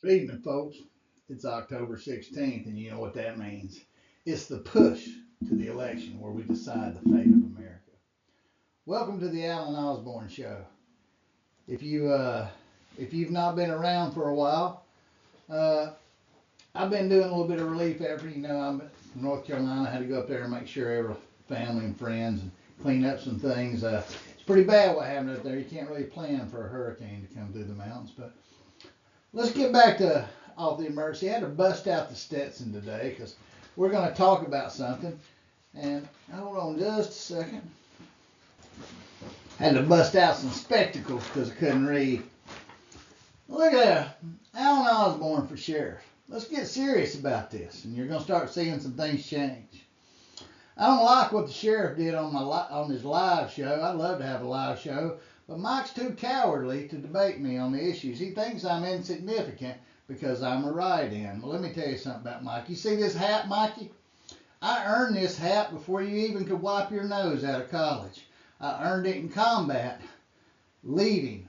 Good evening, folks. It's October 16th, and you know what that means. It's the push to the election where we decide the fate of America. Welcome to the Alan Osborne Show. If you've not been around for a while, uh, I've been doing a little bit of relief effort. You know, I'm from North Carolina. I had to go up there and make sure every family and friends and clean up some things. It's pretty bad what happened up there. You can't really plan for a hurricane to come through the mountains, but let's get back to off the emergency. I had to bust out the Stetson today because we're going to talk about something. And hold on just a second. Had to bust out some spectacles because I couldn't read. Look at that. Alan Osborne for sheriff. Let's get serious about this, and you're going to start seeing some things change. I don't like what the sheriff did on his live show. I'd love to have a live show, but Mike's too cowardly to debate me on the issues. He thinks I'm insignificant because I'm a write-in. Well, let me tell you something about Mike. You see this hat, Mikey? I earned this hat before you even could wipe your nose out of college. I earned it in combat, leading,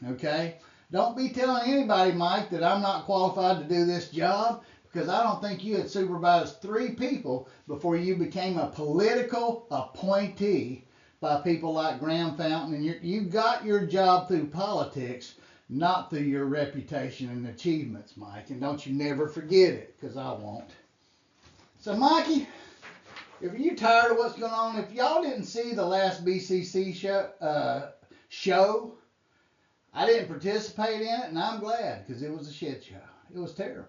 okay? Don't be telling anybody, Mike, that I'm not qualified to do this job, because I don't think you had supervised 3 people before you became a political appointee by people like Graham Fountain. And you got your job through politics, not through your reputation and achievements, Mike. And don't you never forget it, because I won't. So, Mikey, if you're tired of what's going on, if y'all didn't see the last BCC show, I didn't participate in it, and I'm glad, because it was a shit show. It was terrible.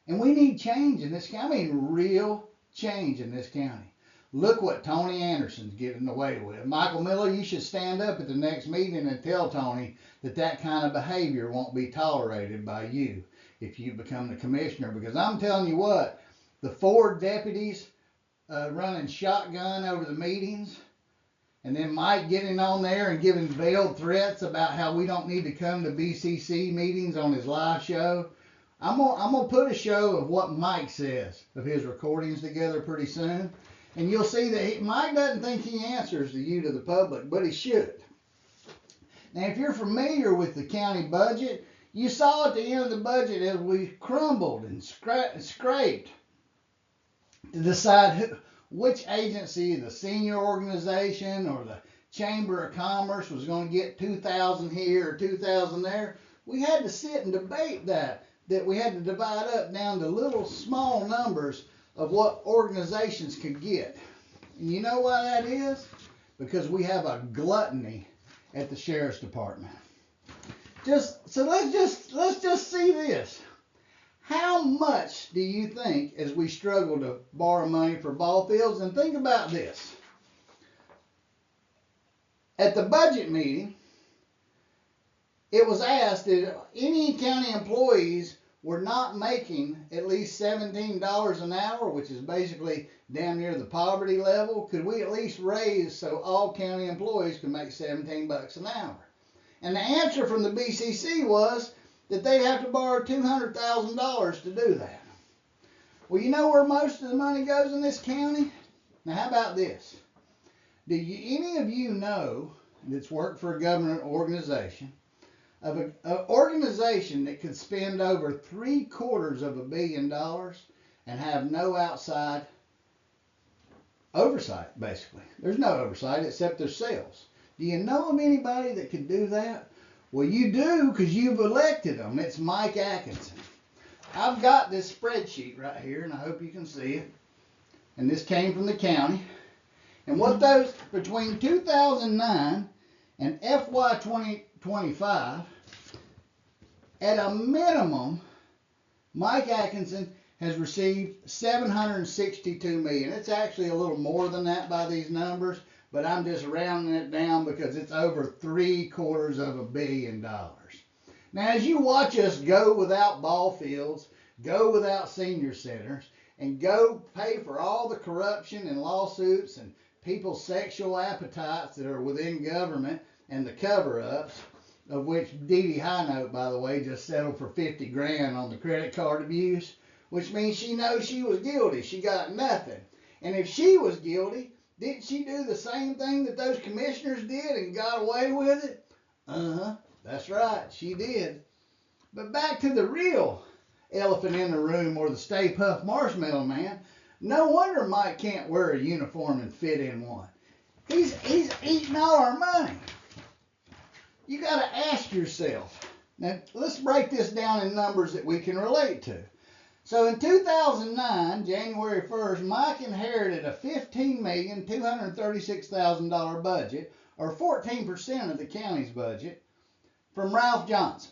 And we need change in this county. I mean, real change in this county. Look what Tony Anderson's getting away with. Michael Miller, you should stand up at the next meeting and tell Tony that that kind of behavior won't be tolerated by you if you become the commissioner. Because I'm telling you what, the 4 deputies running shotgun over the meetings, and then Mike getting on there and giving veiled threats about how we don't need to come to BCC meetings on his live show. I'm gonna put a show of what Mike says of his recordings together pretty soon, and you'll see that Mike doesn't think he answers to you, to the public, but he should. Now, if you're familiar with the county budget, you saw at the end of the budget as we crumbled and scraped to decide which agency, the senior organization or the Chamber of Commerce, was going to get 2,000 here or 2,000 there. We had to sit and debate that we had to divide up down to little small numbers of what organizations could get. And you know why that is? Because we have a gluttony at the sheriff's department. Let's just see this. How much do you think, as we struggle to borrow money for ball fields? And think about this. At the budget meeting, it was asked that any county employees were not making at least $17 an hour, which is basically damn near the poverty level. Could we at least raise so all county employees could make 17 bucks an hour? And the answer from the BCC was that they'd have to borrow $200,000 to do that. Well, you know where most of the money goes in this county? Now, how about this? Any of you know that's worked for a government organization of an organization that could spend over $750 million and have no outside oversight, basically? There's no oversight except their sales. Do you know of anybody that could do that? Well, you do, because you've elected them. It's Mike Atkinson. I've got this spreadsheet right here, and I hope you can see it. And this came from the county. And what those, between 2009 and FY 2025, at a minimum, Mike Atkinson has received $762 million. It's actually a little more than that by these numbers, but I'm just rounding it down because it's over $750 million. Now, as you watch us go without ball fields, go without senior centers, and go pay for all the corruption and lawsuits and people's sexual appetites that are within government and the cover-ups, of which Dee Dee Highnote, by the way, just settled for 50 grand on the credit card abuse, which means she knows she was guilty. She got nothing. And if she was guilty, didn't she do the same thing that those commissioners did and got away with it? That's right, she did. But back to the real elephant in the room, or the Stay Puft Marshmallow Man. No wonder Mike can't wear a uniform and fit in one. He's eating all our money. You got to ask yourself. Now, let's break this down in numbers that we can relate to. So in 2009, January 1st, Mike inherited a $15,236,000 budget, or 14% of the county's budget, from Ralph Johnson.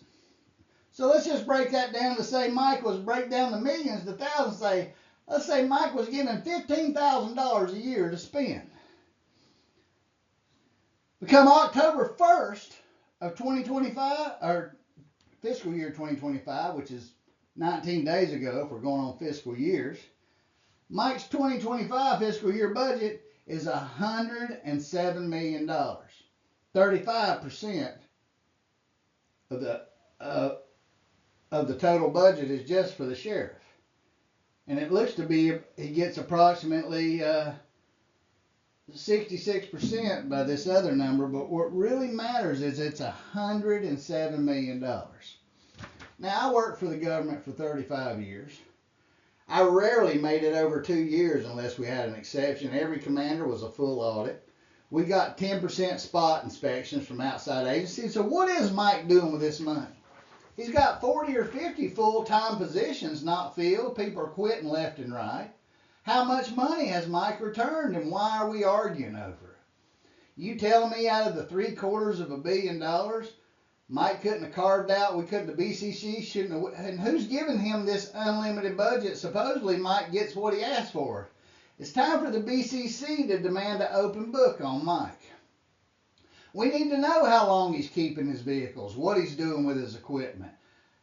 So let's just break that down to say Mike was, break down the millions to thousands, let's say Mike was given $15,000 a year to spend. Become October 1st of 2025, or fiscal year 2025, which is 19 days ago if we're going on fiscal years, Mike's 2025 fiscal year budget is $107 million. 35% of the total budget is just for the sheriff. And it looks to be he gets approximately 66% by this other number, but what really matters is it's $107 million. Now, I worked for the government for 35 years. I rarely made it over 2 years unless we had an exception. Every commander was a full audit. We got 10% spot inspections from outside agencies. So what is Mike doing with this money? He's got 40 or 50 full-time positions not filled. People are quitting left and right. How much money has Mike returned, and why are we arguing over it? You telling me out of the $750 million, Mike couldn't have carved out, the BCC shouldn't have, and who's giving him this unlimited budget? Supposedly Mike gets what he asked for. It's time for the BCC to demand an open book on Mike. We need to know how long he's keeping his vehicles, what he's doing with his equipment,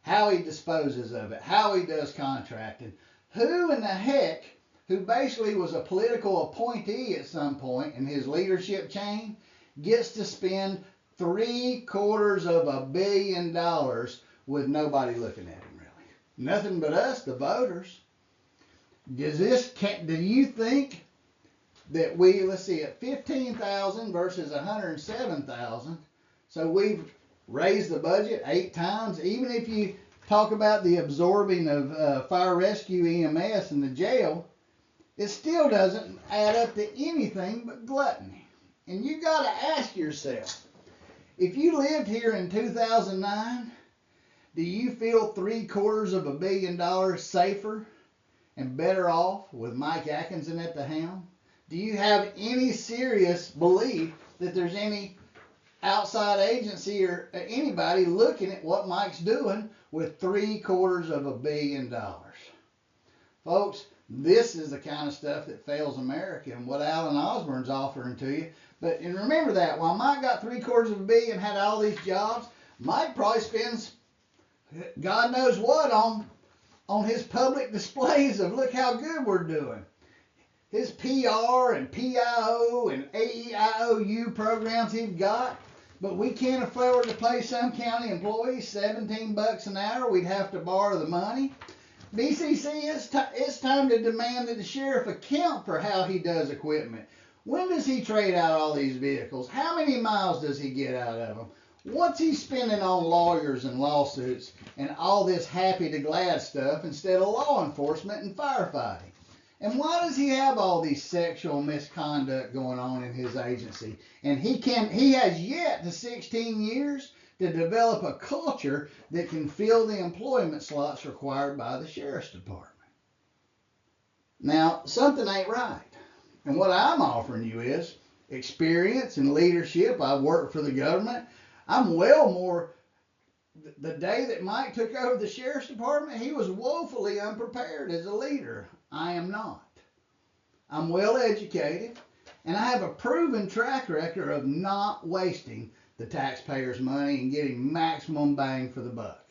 how he disposes of it, how he does contracting. Who in the heck, who basically was a political appointee at some point in his leadership chain, gets to spend $750 million with nobody looking at him, really? Nothing but us, the voters. Do you think that let's see, at 15,000 versus 107,000, so we've raised the budget 8 times? Even if you talk about the absorbing of fire rescue, EMS, and the jail, it still doesn't add up to anything but gluttony. And you got to ask yourself, if you lived here in 2009, do you feel $750 million safer and better off with Mike Atkinson at the helm? Do you have any serious belief that there's any outside agency or anybody looking at what Mike's doing with $750 million? Folks, this is the kind of stuff that fails America, and what Alan Osborne's offering to you. And remember that, while Mike got $750 million, had all these jobs, Mike probably spends God knows what on his public displays of look how good we're doing. His PR and PIO and AEIOU programs he's got, but we can't afford to pay some county employees $17 an hour. We'd have to borrow the money. BCC, it's time to demand that the sheriff account for how he does equipment. When does he trade out all these vehicles? How many miles does he get out of them? What's he spending on lawyers and lawsuits and all this happy to glad stuff instead of law enforcement and firefighting? And why does he have all these sexual misconduct going on in his agency? And he has yet to 16 years to develop a culture that can fill the employment slots required by the sheriff's department. Now, something ain't right. And what I'm offering you is experience and leadership. I've worked for the government. I'm well more. The day that Mike took over the sheriff's department, he was woefully unprepared as a leader. I am not. I'm well educated, and I have a proven track record of not wasting the taxpayers' money and getting maximum bang for the buck.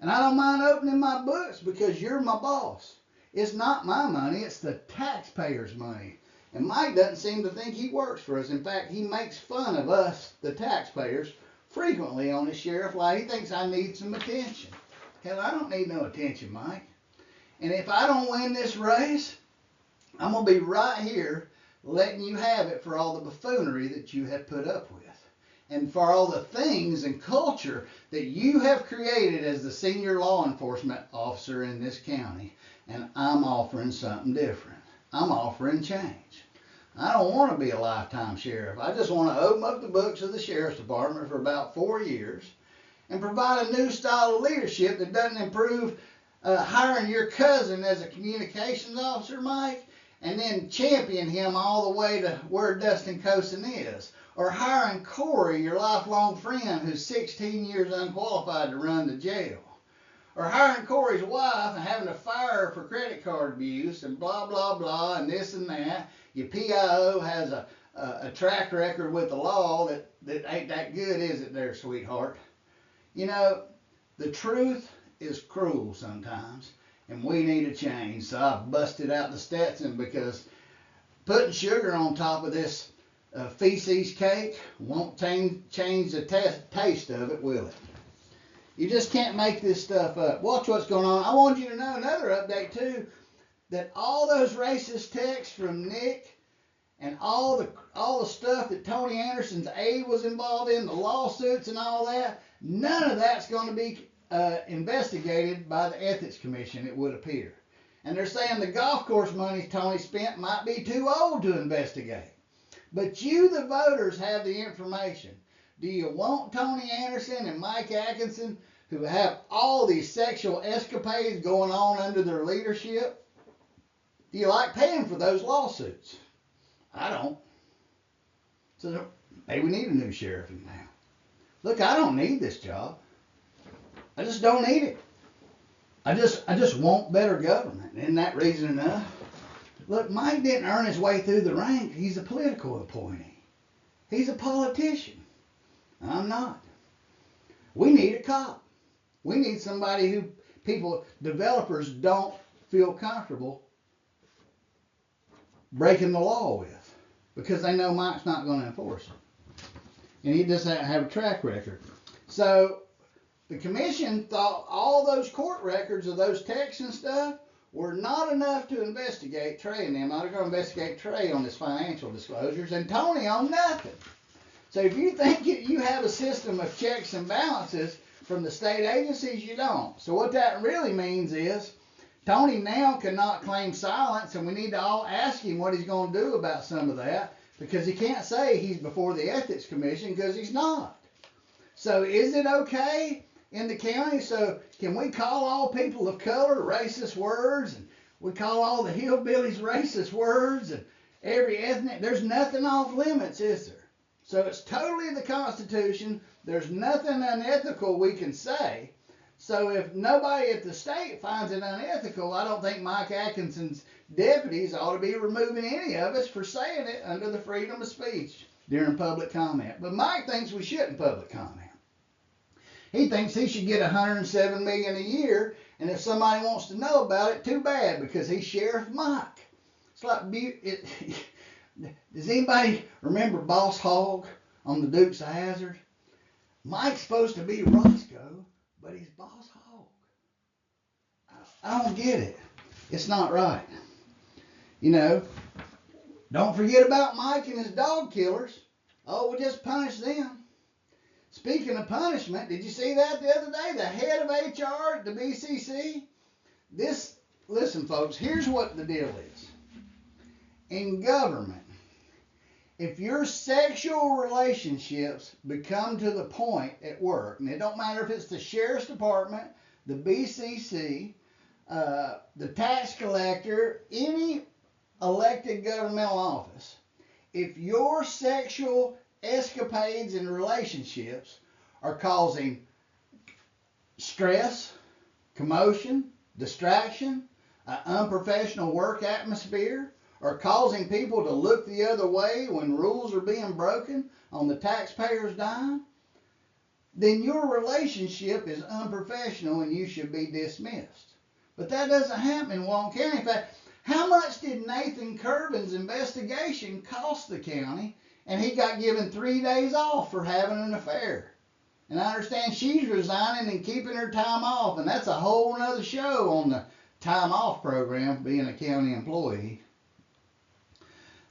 And I don't mind opening my books because you're my boss. It's not my money, it's the taxpayers' money. And Mike doesn't seem to think he works for us. In fact, he makes fun of us, the taxpayers, frequently on his sheriff line. He thinks I need some attention. Hell, I don't need no attention, Mike. And if I don't win this race, I'm going to be right here letting you have it for all the buffoonery that you have put up with. and for all the things and culture that you have created as the senior law enforcement officer in this county. And I'm offering something different. I'm offering change. I don't want to be a lifetime sheriff. I just want to open up the books of the sheriff's department for about 4 years and provide a new style of leadership that doesn't improve hiring your cousin as a communications officer, Mike, and then champion him all the way to where Dustin Cosin is. Or hiring Corey, your lifelong friend who's 16 years unqualified to run the jail. Or hiring Corey's wife and having to fire her for credit card abuse and blah, blah, blah, and this and that. Your PIO has a track record with the law that ain't that good, is it there, sweetheart? You know, the truth is cruel sometimes, and we need a change. So I've busted out the Stetson, because putting sugar on top of this feces cake won't change the taste of it, will it? You just can't make this stuff up. Watch what's going on. I want you to know another update too, that all those racist texts from Nick and all the stuff that Tony Anderson's aide was involved in, the lawsuits and all that, none of that's going to be investigated by the Ethics Commission, it would appear. And they're saying the golf course money Tony spent might be too old to investigate. But you, the voters, have the information. Do you want Tony Anderson and Mike Atkinson, who have all these sexual escapades going on under their leadership? Do you like paying for those lawsuits? I don't. So maybe we need a new sheriff in town. Look, I don't need this job. I just don't need it. I just want better government. Isn't that reason enough? Look, Mike didn't earn his way through the ranks. He's a political appointee. He's a politician. I'm not. We need a cop. We need somebody who developers don't feel comfortable breaking the law with, because they know Mike's not going to enforce it. And he doesn't have a track record. So the commission thought all those court records of those texts and stuff were not enough to investigate Trey and them. I was going to investigate Trey on his financial disclosures and Tony on nothing. So if you think you have a system of checks and balances from the state agencies, you don't. So what that really means is Tony now cannot claim silence, and we need to all ask him what he's going to do about some of that, because he can't say he's before the Ethics Commission, because he's not. So is it okay in the county? So can we call all people of color racist words, and we call all the hillbillies racist words, and every ethnic? There's nothing off limits, is there? So it's totally the Constitution. There's nothing unethical we can say. So if nobody at the state finds it unethical, I don't think Mike Atkinson's deputies ought to be removing any of us for saying it under the freedom of speech during public comment. But Mike thinks we shouldn't public comment. He thinks he should get $107 million a year, and if somebody wants to know about it, too bad, because he's Sheriff Mike. It's like, does anybody remember Boss Hogg on the Dukes of Hazzard? Mike's supposed to be Roscoe, but he's Boss Hogg. I don't get it. It's not right. You know, don't forget about Mike and his dog killers. Oh, we'll just punish them. Speaking of punishment, did you see that the other day? The head of HR at the BCC? Listen, folks, here's what the deal is. In government, if your sexual relationships become to the point at work, and it don't matter if it's the sheriff's department, the BCC, the tax collector, any elected governmental office, if your sexual escapades and relationships are causing stress, commotion, distraction, an unprofessional work atmosphere, or causing people to look the other way when rules are being broken on the taxpayer's dime, then your relationship is unprofessional and you should be dismissed. But that doesn't happen in Walton County. In fact, how much did Nathan Kirban's investigation cost the county? And he got given 3 days off for having an affair. And I understand she's resigning and keeping her time off. And that's a whole nother show on the time off program, being a county employee.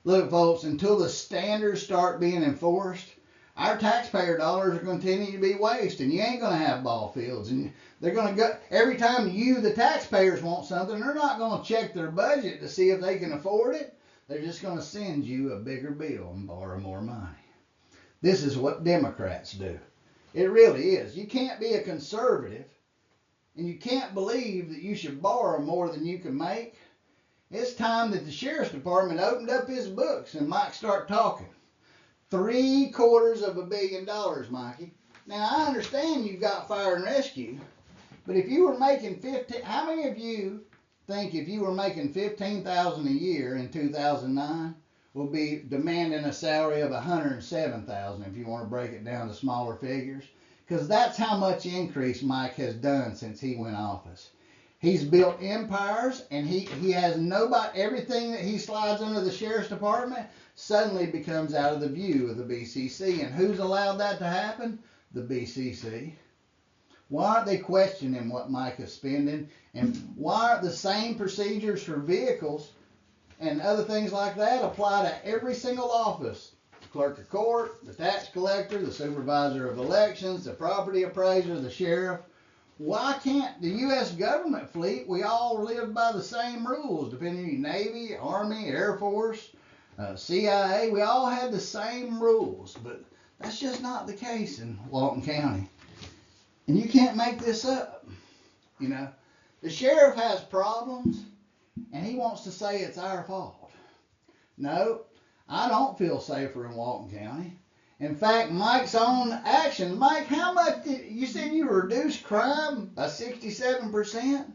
Look, folks, until the standards start being enforced, our taxpayer dollars are going to continue to be wasted, and you ain't going to have ball fields. And they're going to go, every time you, the taxpayers, want something, they're not going to check their budget to see if they can afford it. They're just going to send you a bigger bill and borrow more money. This is what Democrats do. It really is. You can't be a conservative and you can't believe that you should borrow more than you can make. It's time that the sheriff's department opened up his books and Mike start talking. $750 million, Mikey. Now, I understand you've got fire and rescue, but if you were making how many of you think if you were making $15,000 a year in 2009 will be demanding a salary of $107,000 if you want to break it down to smaller figures? Because that's how much increase Mike has done since he went office. He's built empires, and he has nobody. Everything that he slides under the sheriff's department suddenly becomes out of the view of the BCC. And who's allowed that to happen? The BCC. Why aren't they questioning what Mike is spending? And why aren't the same procedures for vehicles and other things like that apply to every single office? The clerk of court, the tax collector, the supervisor of elections, the property appraiser, the sheriff. Why can't the U.S. government fleet, we all live by the same rules, depending on your Navy, Army, Air Force, CIA, we all have the same rules, but that's just not the case in Walton County. And you can't make this up. You know, the sheriff has problems, and he wants to say it's our fault. No, I don't feel safer in Walton County. In fact, Mike's own actions. Mike, how much you said you reduced crime by 67%?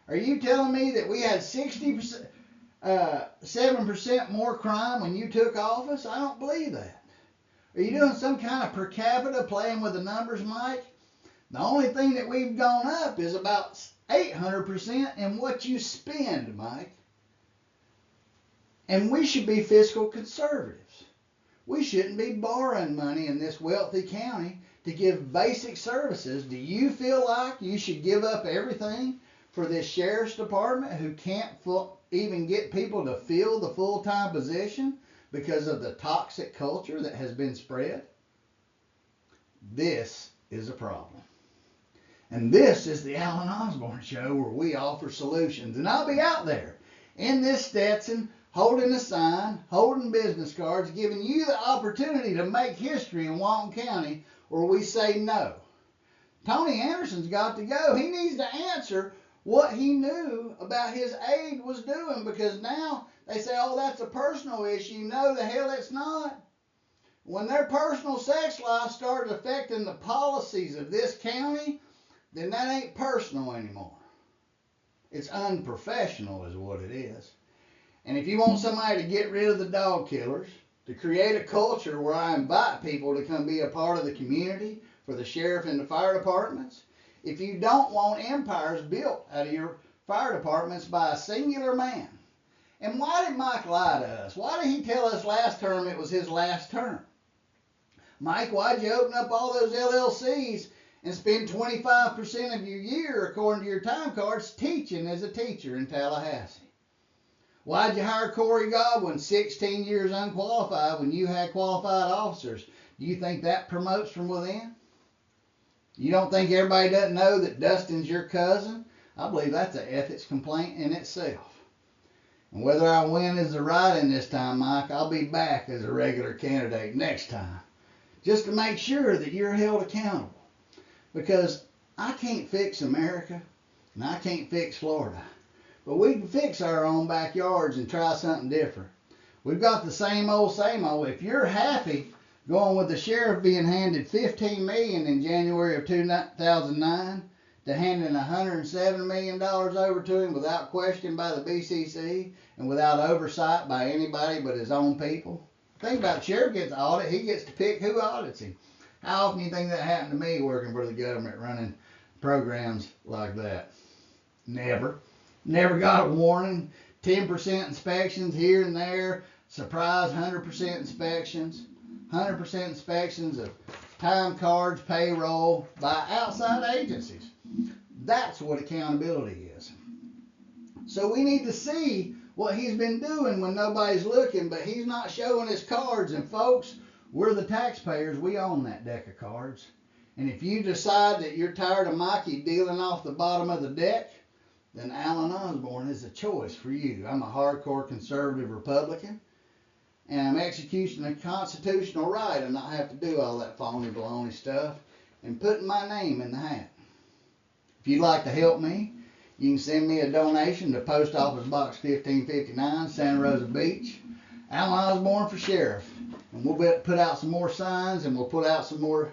Are you telling me that we had 7% more crime when you took office? I don't believe that. Are you doing some kind of per capita playing with the numbers, Mike? The only thing that we've gone up is about 800% in what you spend, Mike. And we should be fiscal conservatives. We shouldn't be borrowing money in this wealthy county to give basic services. Do you feel like you should give up everything for this sheriff's department who can't even get people to fill the full-time position because of the toxic culture that has been spread? This is a problem. And this is the Alan Osborne Show, where we offer solutions. And I'll be out there in this Stetson, holding a sign, holding business cards, giving you the opportunity to make history in Walton County where we say no. Tony Anderson's got to go. He needs to answer what he knew about his aide was doing, because now they say, oh, that's a personal issue. No, the hell it's not. When their personal sex life starts affecting the policies of this county, then that ain't personal anymore. It's unprofessional is what it is. And if you want somebody to get rid of the dog killers, to create a culture where I invite people to come be a part of the community for the sheriff and the fire departments, if you don't want empires built out of your fire departments by a singular man. And why did Mike lie to us? Why did he tell us last term it was his last term? Mike, why'd you open up all those LLCs and spend 25% of your year, according to your time cards, teaching as a teacher in Tallahassee? Why'd you hire Corey Godwin, 16 years unqualified, when you had qualified officers? Do you think that promotes from within? You don't think everybody doesn't know that Dustin's your cousin? I believe that's an ethics complaint in itself. And whether I win as the write-in this time, Mike, I'll be back as a regular candidate next time, just to make sure that you're held accountable. Because I can't fix America, and I can't fix Florida. But we can fix our own backyards and try something different. We've got the same old, same old. If you're happy going with the sheriff being handed $15 million in January of 2009 to handing $107 million over to him without question by the BCC and without oversight by anybody but his own people. Think about it. The sheriff gets an audit. He gets to pick who audits him. How often do you think that happened to me working for the government running programs like that? Never. Never got a warning. 10% inspections here and there. Surprise 100% inspections. 100% inspections of time cards, payroll by outside agencies. That's what accountability is. So we need to see what he's been doing when nobody's looking, but he's not showing his cards. And folks, We're the taxpayers. We own that deck of cards. And if you decide that you're tired of Mikey dealing off the bottom of the deck, then Alan Osborne is a choice for you. I'm a hardcore conservative Republican, and I'm executing a constitutional right and not have to do all that phony baloney stuff and putting my name in the hat. If you'd like to help me, you can send me a donation to Post Office Box 1559, Santa Rosa Beach, Alan Osborne for sheriff. And we'll put out some more signs, and we'll put out some more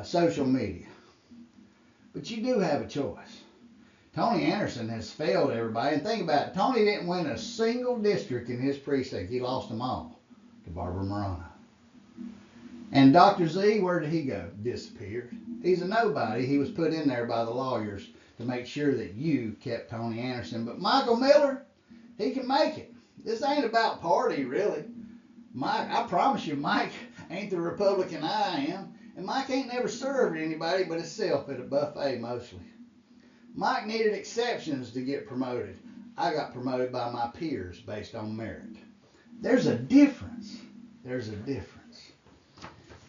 social media. But you do have a choice. Tony Anderson has failed everybody. And think about it. Tony didn't win a single district in his precinct. He lost them all to Barbara Morano. And Dr. Z, where did he go? Disappeared. He's a nobody. He was put in there by the lawyers to make sure that you kept Tony Anderson. But Michael Miller, he can make it. This ain't about party, really. Mike, I promise you, Mike ain't the Republican I am. And Mike ain't never served anybody but himself at a buffet mostly. Mike needed exceptions to get promoted. I got promoted by my peers based on merit. There's a difference. There's a difference.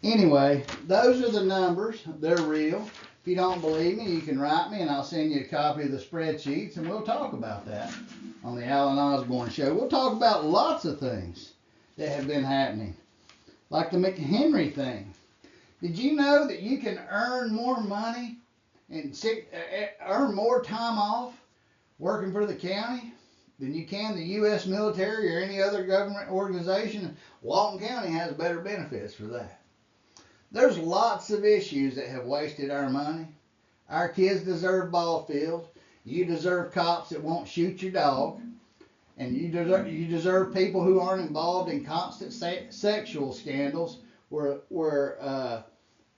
Anyway, those are the numbers. They're real. If you don't believe me, you can write me and I'll send you a copy of the spreadsheets and we'll talk about that on the Alan Osborne Show. We'll talk about lots of things that have been happening, like the McHenry thing. Did you know that you can earn more money and earn more time off working for the county than you can the U.S. military or any other government organization? Walton County has better benefits for that. There's lots of issues that have wasted our money. Our kids deserve ball fields. You deserve cops that won't shoot your dog. And you deserve people who aren't involved in constant sexual scandals where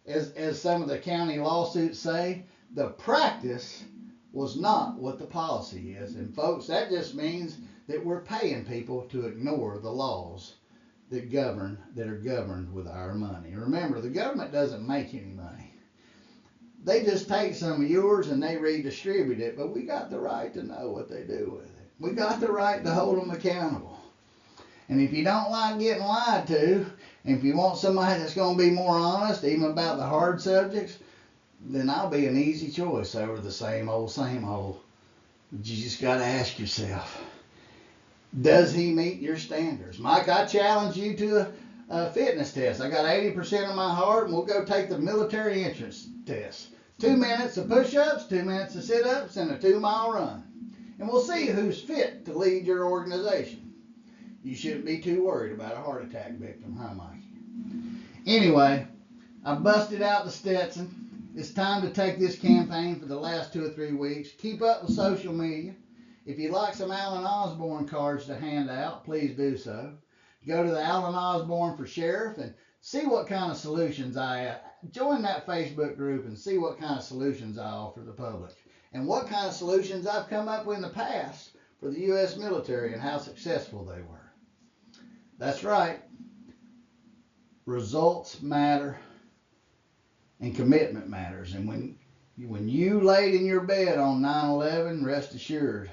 as some of the county lawsuits say, the practice was not what the policy is. And folks, that just means that we're paying people to ignore the laws that are governed with our money. And remember, the government doesn't make any money. They just take some of yours and they redistribute it, but we got the right to know what they do with it. We got the right to hold them accountable. And if you don't like getting lied to, and if you want somebody that's going to be more honest, even about the hard subjects, then I'll be an easy choice over the same old, same old. But you just got to ask yourself, does he meet your standards? Mike, I challenge you to a fitness test. I got 80% of my heart, and we'll go take the military entrance test. 2 minutes of push-ups, 2 minutes of sit-ups, and a 2-mile run. And we'll see who's fit to lead your organization. You shouldn't be too worried about a heart attack victim, huh, Mikey? Anyway, I busted out the Stetson. It's time to take this campaign for the last 2 or 3 weeks. Keep up with social media. If you'd like some Alan Osborne cards to hand out, please do so. Go to the Alan Osborne for Sheriff and see what kind of solutions join that Facebook group and see what kind of solutions I offer the public and what kind of solutions I've come up with in the past for the U.S. military and how successful they were. That's right. Results matter and commitment matters. And when you laid in your bed on 9/11, rest assured,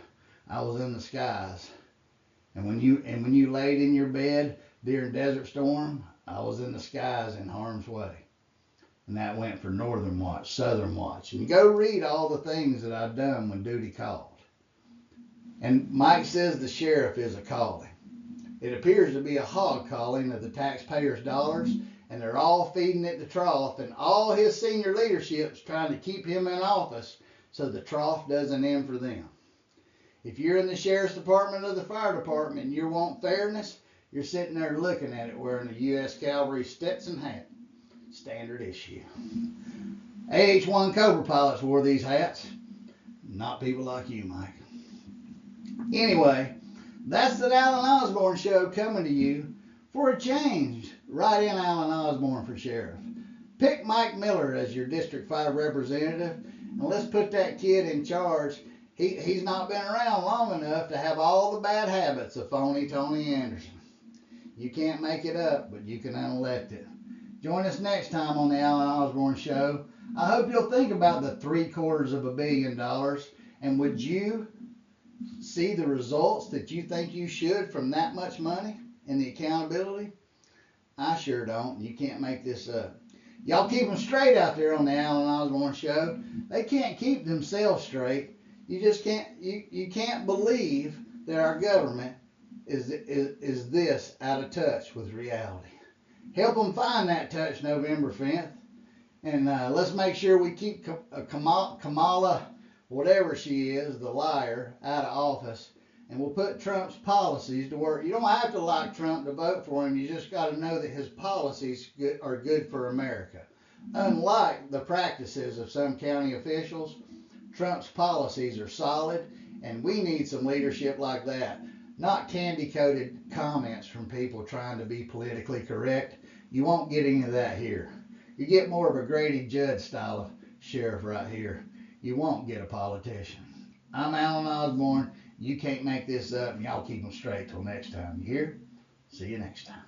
I was in the skies. And when you laid in your bed during Desert Storm, I was in the skies in harm's way. And that went for Northern Watch, Southern Watch. And go read all the things that I've done when duty called. And Mike says the sheriff is a calling. It appears to be a hog calling of the taxpayers' dollars, and they're all feeding at the trough, and all his senior leadership's trying to keep him in office so the trough doesn't end for them. If you're in the sheriff's department or the fire department and you want fairness, you're sitting there looking at it wearing a U.S. Cavalry Stetson hat. Standard issue. AH-1 Cobra pilots wore these hats. Not people like you, Mike. Anyway, that's the Alan Osborne Show coming to you for a change. Write in Alan Osborne for Sheriff. Pick Mike Miller as your District 5 representative, and let's put that kid in charge. He's not been around long enough to have all the bad habits of Phony Tony Anderson. You can't make it up, but you can unelect it. Join us next time on the Alan Osborne Show. I hope you'll think about the $750 million, and would you see the results that you think you should from that much money and the accountability? I sure don't. You can't make this up. Y'all keep them straight out there on the Alan Osborne show. They can't keep themselves straight. You just can't. You can't believe that our government is this out of touch with reality. Help them find that touch November 5th. And let's make sure we keep Kamala, whatever she is, the liar, out of office. And we'll put Trump's policies to work. You don't have to like Trump to vote for him. You just got to know that his policies are good for America. Unlike the practices of some county officials, Trump's policies are solid, and we need some leadership like that. Not candy-coated comments from people trying to be politically correct. You won't get any of that here. You get more of a Grady Judd style of sheriff right here. You won't get a politician. I'm Alan Osborne. You can't make this up, and y'all keep them straight till next time. You hear? See you next time.